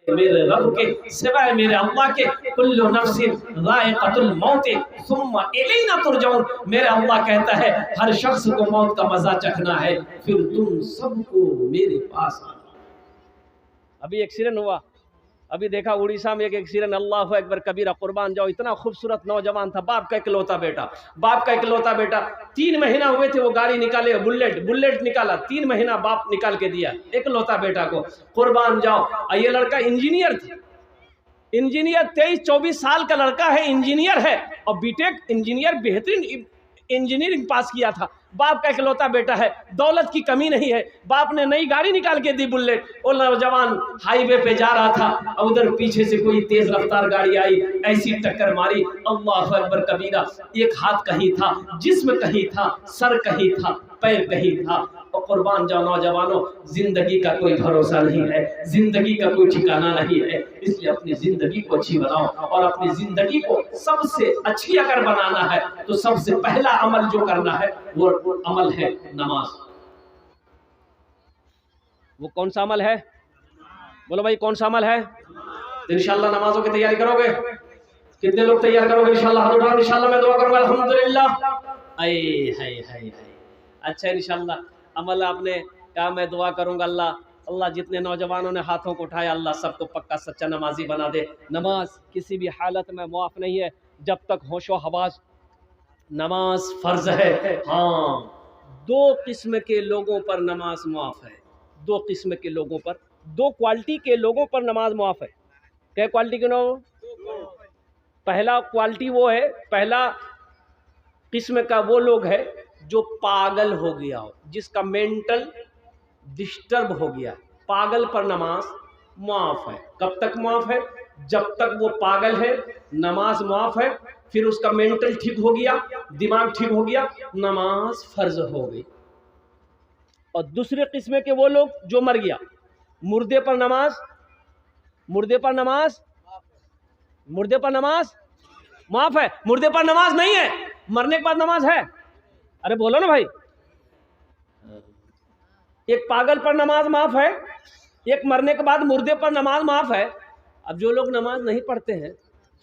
मेरे रब के सिवाय मेरे अल्लाह के कुल्लु नफ्सिन ज़ाइक़तुल मौत सुम्मा इलैना तुरजाऊन। मेरे अल्लाह कहता है हर शख्स को मौत का मजा चखना है, फिर तुम सबको मेरे पास आना। अभी एक्सीडेंट हुआ, अभी देखा उड़ीसा में एक एक्सीडेंट, अल्लाह अकबर कबीरा, कुर्बान जाओ। इतना खूबसूरत नौजवान था, बाप का इकलौता बेटा, बाप का इकलौता बेटा। 3 महीना हुए थे वो गाड़ी निकाले, बुलेट निकाला, 3 महीना बाप निकाल के दिया इकलौता बेटा को, कुर्बान जाओ। ये लड़का इंजीनियर था, इंजीनियर 23-24 साल का लड़का है, इंजीनियर है, और बीटेक इंजीनियर, बेहतरीन इंजीनियरिंग पास किया था। बाप का इकलौता बेटा है, दौलत की कमी नहीं है, बाप ने नई गाड़ी निकाल के दी बुलेट। वो नौजवान हाईवे पे जा रहा था, और उधर पीछे से कोई तेज रफ्तार गाड़ी आई, ऐसी टक्कर मारी, अल्लाह अकबर कबीरा। एक हाथ कहीं था, जिस्म कहीं था, सर कहीं था, पैर कहीं था। और कुर्बान जाओ नौजवानों, जिंदगी का कोई भरोसा नहीं है, जिंदगी का कोई ठिकाना नहीं है, इसलिए अपनी जिंदगी को अच्छी बनाओ। और अपनी जिंदगी को सबसे अच्छी अगर बनाना है तो सबसे पहला अमल जो करना है वो अमल है नमाज। वो कौन सा अमल है? बोलो भाई, कौन सा अमल है? तो इंशाल्लाह नमाजों की तैयारी करोगे? कितने लोग तैयार करोगे? इंशाल्लाह हाथ उठाओ, इंशाल्लाह मैं दुआ करूंगा। अल्हम्दुलिल्लाह। आए हाय हाय हाय। अच्छा, इंशाल्लाह अमल आपने कहा मैं दुआ करूंगा। अल्लाह जितने नौजवानों ने हाथों को उठाया, अल्लाह सबको पक्का सच्चा नमाजी बना दे। नमाज किसी भी हालत में मुआफ नहीं है जब तक होशो हवास। नमाज फर्ज है। हाँ, 2 किस्म के लोगों पर नमाज मुआफ है, 2 किस्म के लोगों पर, 2 क्वालिटी के लोगों पर नमाज मुआफ है। क्या क्वालिटी के लोग? पहला क्वालिटी वो है, पहला किस्म का वो लोग है जो पागल हो गया हो, जिसका मेंटल डिस्टर्ब हो गया, पागल पर नमाज मुआफ है। कब तक मुआफ है? जब तक वो पागल है नमाज मुआफ है, फिर उसका मेंटल ठीक हो गया, दिमाग ठीक हो गया, नमाज फर्ज हो गई। और दूसरे किस्म के वो लोग जो मर गया, मुर्दे पर नमाज, मुर्दे पर नमाज, मुर्दे पर नमाज माफ है, मुर्दे पर नमाज नहीं है, मरने के बाद नमाज है। अरे बोलो ना भाई। एक पागल पर नमाज माफ है, एक मरने के बाद मुर्दे पर नमाज माफ है। अब जो लोग नमाज नहीं पढ़ते हैं,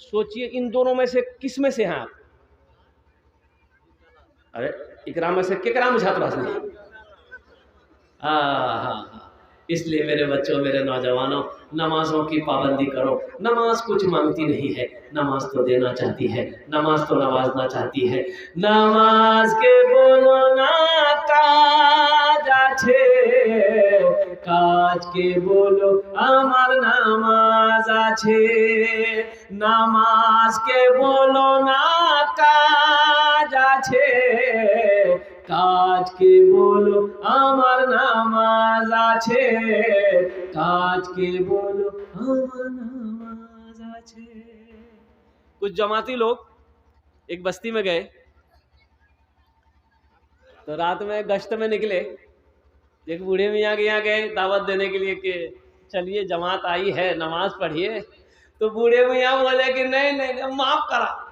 सोचिए इन दोनों में से किस में से हैं आप? अरे इकराम में से किकराम छात्र नहीं। हाँ, इसलिए मेरे बच्चों, मेरे नौजवानों, नमाजों की पाबंदी करो। नमाज कुछ मांगती नहीं है, नमाज तो देना चाहती है, नमाज तो नवाजना चाहती है। नमाज के बोलो ना काज आछे, काज के बोलो আমার নামাজ আছে, নামাজ के बोलो ना काज আছে, काज के बोलो আমার নামাজ আছে, काज के बोलो আমার নামাজ আছে। कुछ जमाती लोग एक बस्ती में गए, तो रात में गश्त में निकले। एक बूढ़े मियाँ के यहाँ गए दावत देने के लिए कि चलिए जमात आई है, नमाज पढ़िए। तो बूढ़े मियाँ बोले कि नहीं नहीं, नहीं माफ करा,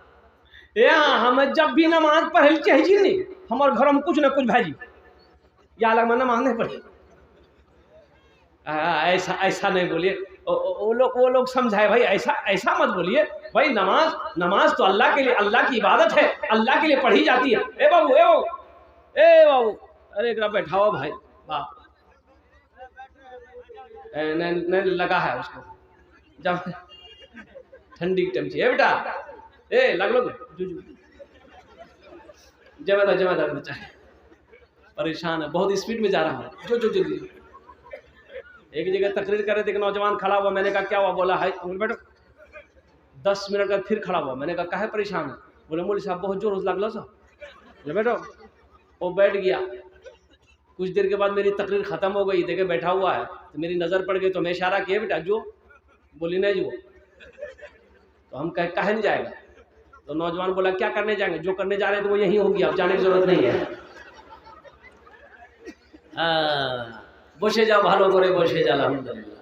यहाँ हमें जब भी नमाज पढ़े चाहिए नहीं, हमारे घर में कुछ ना कुछ भाजी या अलग में नमाज नहीं पढ़ी। ऐसा ऐसा नहीं बोलिए, वो लोग समझाए भाई, ऐसा ऐसा मत बोलिए भाई। नमाज तो अल्लाह के लिए, अल्लाह की इबादत है, अल्लाह के लिए पढ़ी जाती है। ए बाबू, ए बाबू, ए बाबू, अरे एक बैठाओ भाई, बाप नहीं लगा है उसको, जब ठंडी टाइम चाहिए बेटा, ए लग लो जमेदार बच्चा है, परेशान है, बहुत स्पीड में जा रहा है, जो जल्दी। एक जगह तकरीर कर रहे थे, एक नौजवान खड़ा हुआ, मैंने कहा क्या हुआ? बोला है बैठो। 10 मिनट बाद फिर खड़ा हुआ, मैंने कहा काहे परेशान है? बोले मौलवी साहब बहुत जोर लगलो सर। बैठो, वो बैठ गया। कुछ देर के बाद मेरी तकरीर ख़त्म हो गई, देखे बैठा हुआ है, तो मेरी नज़र पड़ गई, तो मैं इशारा किया बेटा जो, बोली नहीं जो। तो हम कहे नहीं जाएगा? तो नौजवान बोला क्या करने जाएंगे? जो करने जा रहे हैं तो वो यही होगी, अब जाने की जरूरत नहीं है। बसे जाओ भालो करे, बसे जा, अल्हम्दुलिल्लाह।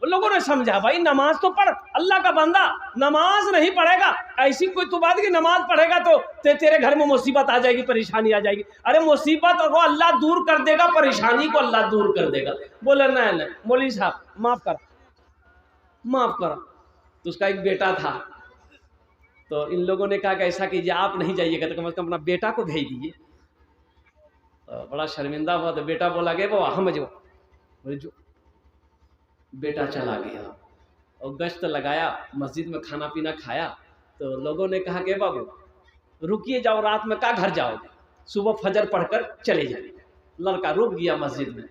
लोगों ने समझा भाई नमाज तो पढ़, अल्लाह का बंदा नमाज नहीं पढ़ेगा ऐसी कोई तू बात की नमाज पढ़ेगा तो तेरे घर में मुसीबत आ जाएगी, परेशानी आ जाएगी। अरे मुसीबत को अल्लाह दूर कर देगा, परेशानी को अल्लाह दूर कर देगा। बोले नहीं मौलवी साहब माफ करा। तो उसका एक बेटा था, तो इन लोगों ने कहा कि ऐसा कीजिए आप नहीं जाइएगा तो कम से कम अपना बेटा को भेज दीजिए। तो बड़ा शर्मिंदा हुआ, तो बेटा बोला गया बाबा हम जो बेटा चला गया और गश्त लगाया, मस्जिद में खाना पीना खाया। तो लोगों ने कहा कि बाबू रुकिए, जाओ रात में का घर जाओगे, सुबह फजर पढ़कर चले जाए। लड़का रुक गया मस्जिद में।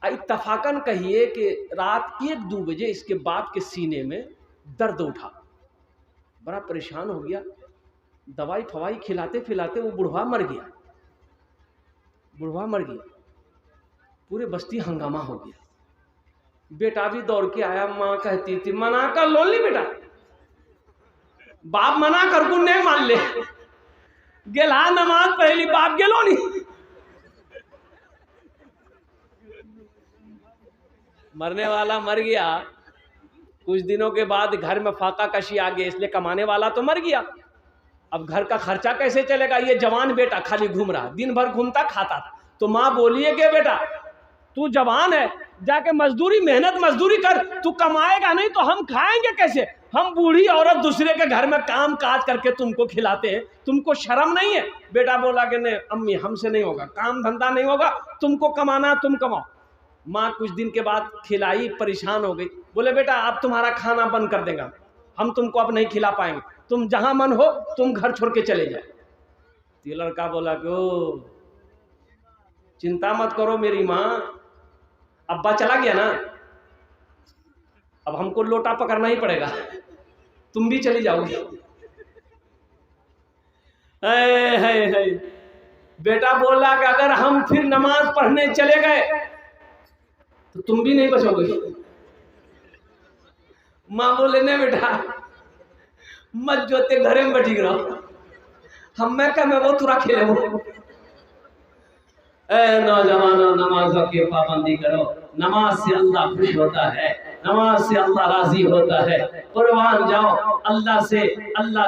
इत्तफाकन कहिए कि रात 1-2 बजे इसके बाप के सीने में दर्द उठा, बड़ा परेशान हो गया। दवाई फवाई खिलाते खिलाते वो बुढ़वा मर गया। पूरे बस्ती हंगामा हो गया। बेटा भी दौड़ के आया, माँ कहती थी मना कर लो ली बेटा, बाप मना कर को नहीं मान ले, गेला नमाज पहली बाप गेलो नहीं। मरने वाला मर गया, कुछ दिनों के बाद घर में फाका कशी आ गई, इसलिए कमाने वाला तो मर गया। अब घर का खर्चा कैसे चलेगा? ये जवान बेटा खाली घूम रहा, दिन भर घूमता खाता था। तो माँ बोलिए कि बेटा तू जवान है, जाके मेहनत मजदूरी कर, तू कमाएगा नहीं तो हम खाएंगे कैसे? हम बूढ़ी औरत दूसरे के घर में काम काज करके तुमको खिलाते हैं, तुमको शर्म नहीं है? बेटा बोला कि नहीं अम्मी हमसे नहीं होगा, काम धंधा नहीं होगा, तुमको कमाना तुम कमाओ। माँ कुछ दिन के बाद खिलाई, परेशान हो गई। बोले बेटा अब तुम्हारा खाना बंद कर देगा, हम तुमको अब नहीं खिला पाएंगे, तुम जहां मन हो तुम घर छोड़ के चले जाए। तो लड़का बोला कि ओ चिंता मत करो मेरी माँ, अब्बा चला गया ना, अब हमको लोटा पकड़ना ही पड़ेगा, तुम भी चली जाओगी। बेटा बोला कि अगर हम फिर नमाज पढ़ने चले गए तो तुम भी नहीं बचोगे। माँ बोले नहीं बेटा मत जोते घरे में बैठी रहो, हम मैं क्या मैं वो तुरा खेले वो। नौजवानों नमाजों की पाबंदी करो, नमाज से अल्लाह खुश होता है, नमाज से अल्लाह राजी होता है। कुर्बान जाओ, अल्लाह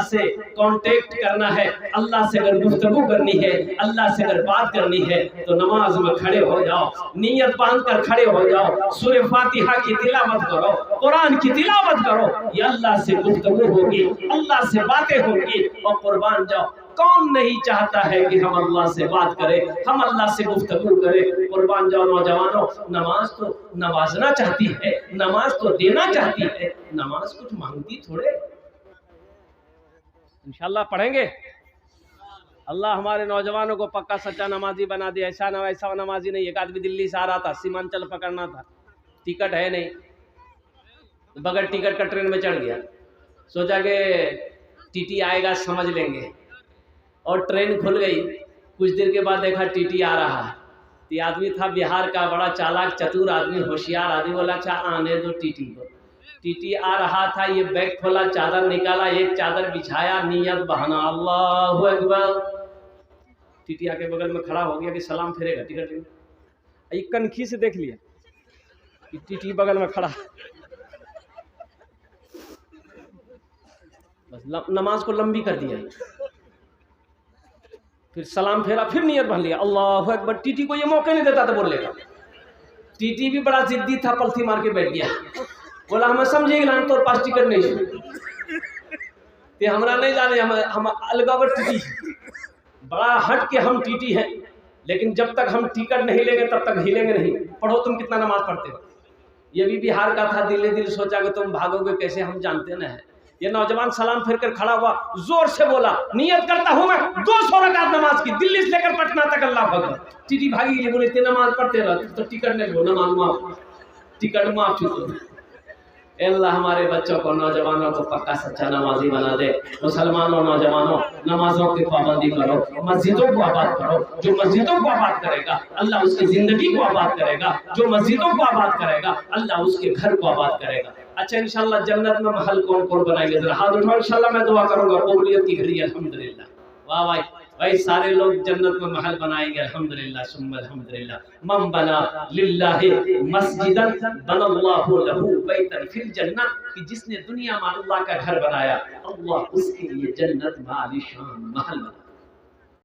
से कांटेक्ट करना है, अल्लाह से अगर गुफ्तगू करनी है, अल्लाह से अगर बात करनी है तो नमाज में खड़े हो जाओ, नियत बांध कर खड़े हो जाओ, सूरह फातिहा की तिलावत करो, कुरान की तिलावत करो, ये अल्लाह से गुफ्तगू होगी, अल्लाह से बातें होंगी। और कुर्बान जाओ, कौन नहीं चाहता है कि हम अल्लाह से बात करें, हम अल्लाह से गुफ्तगू करें। कुर्बान जाओ नौजवानों, नमाज तो नवाजना चाहती है, नमाज तो देना चाहती है, नमाज कुछ मांगती थोड़े। इंशाल्लाह पढ़ेंगे, अल्लाह हमारे नौजवानों को पक्का सच्चा नमाजी बना दे। ऐसा नमाजी नहीं। एक आदमी दिल्ली से आ रहा था, सीमांचल पकड़ना था, टिकट है नहीं, बगैर टिकट का ट्रेन में चढ़ गया, सोचा कि टीटी आएगा समझ लेंगे, और ट्रेन खुल गई। कुछ देर के बाद देखा टीटी आ रहा है। ये आदमी था बिहार का, बड़ा चालाक चतुर आदमी, होशियार आदमी। बोला अच्छा आने दो टीटी को। टीटी आ रहा था, ये बैग खोला, चादर निकाला, एक चादर बिछाया, नियत बहाना अल्लाहु अकबर। टीटी आके बगल में खड़ा हो गया कि सलाम फेरेगा टिकट लेंगे। ये कनखी से देख लिया कि टीटी बगल में खड़ा, बस नमाज को लंबी कर दिया। फिर सलाम फेरा, फिर नियत बन लिया अल्लाहु अकबर। टीटी को ये मौका नहीं देता था बोलने का। टीटी भी बड़ा जिद्दी था, पलथी मार के बैठ गया। बोला हमें समझेगा तो पास टिकट नहीं ते हमरा नहीं जाने, हम अलगावर टीटी, बड़ा हट के हम टीटी हैं, लेकिन जब तक हम टिकट नहीं लेंगे तब तक हिलेंगे नहीं। पढ़ो तुम कितना नमाज पढ़ते हो। ये भी बिहार का था, दिल सोचा कि तुम भागोगे कैसे, हम जानते ना है। ये नौजवान सलाम फिर कर खड़ा हुआ, जोर से बोला नियत करता हूं मैं 200 रकात नमाज की, दिल्ली से लेकर पटना तक, अल्लाह अकबर। टीटी भागी गई, बोले इतने नमाज पढ़ते रह तो टिकट नहीं लो, नमाज माफ, टिकट माफ छूटो। अल्लाह हमारे बच्चों को, नौजवानों को पक्का सच्चा नमाजी बना दे। मुसलमानों नौजवानों नमाजों की पाबंदी करो, मस्जिदों को आबाद करो। जो मस्जिदों को आबाद करेगा अल्लाह उसकी जिंदगी को आबाद करेगा, जो मस्जिदों को आबाद करेगा अल्लाह उसके घर को आबाद करेगा। अच्छा इंशाल्लाह जन्नत में महल कौन कौन बनाएंगे, जरा हाथ उठाओ। इंशाल्लाह मैं दुआ करूंगा कबूलियत की घड़ी। अल्हम्दुलिल्लाह, वाह भाई भाई सारे लोग जन्नत में महल बनाएंगे अल्हम्दुलिल्लाह सुम्मा अल्हम्दुलिल्लाह। मन बना लिल्लाहि मस्जिदन बनल्लाहु लहू बैतन फिल जन्नह, कि जिसने दुनिया में अल्लाह का घर बनाया अल्लाह उसके लिए जन्नत में आलीशान महल बनाया।